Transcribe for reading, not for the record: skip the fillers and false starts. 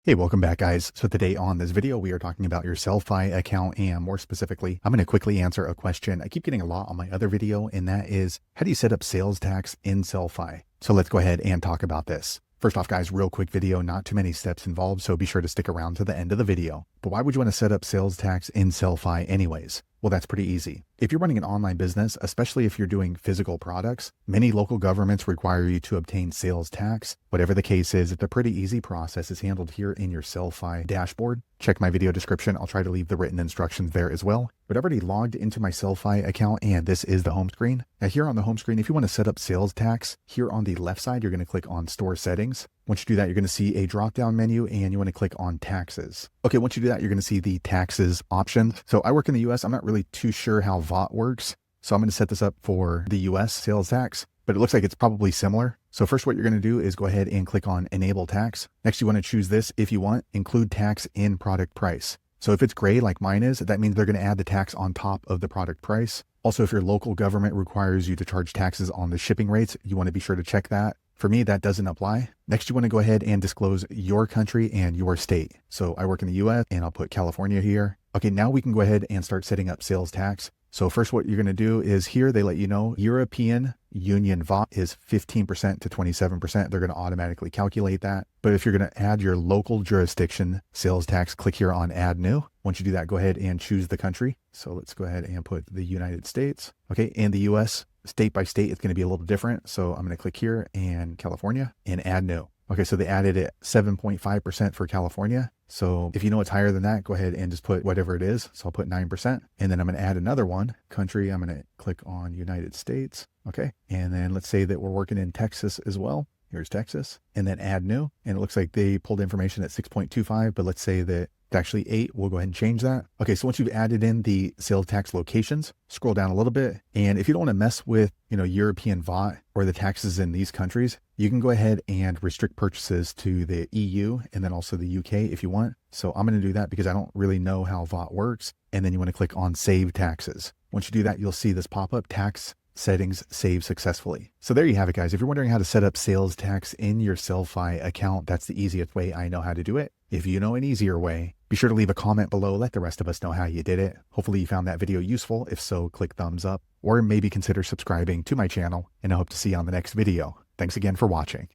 Hey, welcome back guys. So today on this video, we are talking about your Sellfy account, and more specifically, I'm going to quickly answer a question I keep getting a lot on my other video, and that is, how do you set up sales tax in Sellfy? So let's go ahead and talk about this. First off guys, real quick video, not too many steps involved, so be sure to stick around to the end of the video. But why would you want to set up sales tax in Sellfy anyways? Well, that's pretty easy. If you're running an online business, especially if you're doing physical products, many local governments require you to obtain sales tax. Whatever the case is, it's a pretty easy process. It's handled here in your Sellfy dashboard. Check my video description. I'll try to leave the written instructions there as well. But I've already logged into my Sellfy account, and this is the home screen. Now here on the home screen, if you want to set up sales tax, here on the left side, you're going to click on Store Settings. Once you do that, you're going to see a drop-down menu, and you want to click on Taxes. Okay, once you do that, you're going to see the Taxes option. So I work in the US. I'm not really too sure how VAT works. So I'm going to set this up for the US sales tax, but it looks like it's probably similar. So first what you're going to do is go ahead and click on Enable Tax. Next, you want to choose this if you want, Include Tax in Product Price. So if it's gray like mine is, that means they're going to add the tax on top of the product price. Also, if your local government requires you to charge taxes on the shipping rates, you want to be sure to check that. For me, that doesn't apply. Next, you want to go ahead and disclose your country and your state. So I work in the US, and I'll put California here. Okay, now we can go ahead and start setting up sales tax. So first what you're going to do is here they let you know European Union VAT is 15% to 27%. They're going to automatically calculate that. But if you're going to add your local jurisdiction sales tax, click here on Add New. Once you do that, go ahead and choose the country. So let's go ahead and put the United States. Okay, in the US, state by state, it's going to be a little different. So I'm going to click here and California and Add New. Okay, so they added it 7.5% for California. So if you know it's higher than that, go ahead and just put whatever it is. So I'll put 9%. And then I'm going to add another one, country. I'm going to click on United States. Okay. And then let's say that we're working in Texas as well. Here's Texas. And then Add New. And it looks like they pulled information at 6.25, but let's say that it's actually 8. We'll go ahead and change that. Okay, so once you've added in the sales tax locations, scroll down a little bit. And if you don't want to mess with, European VAT or the taxes in these countries, you can go ahead and restrict purchases to the EU and then also the UK if you want. So I'm going to do that because I don't really know how VAT works. And then you want to click on Save Taxes. Once you do that, you'll see this pop up, Tax Settings Save Successfully. So there you have it, guys. If you're wondering how to set up sales tax in your Sellfy account, that's the easiest way I know how to do it. If you know an easier way, be sure to leave a comment below. Let the rest of us know how you did it. Hopefully you found that video useful. If so, click thumbs up or maybe consider subscribing to my channel, and I hope to see you on the next video. Thanks again for watching.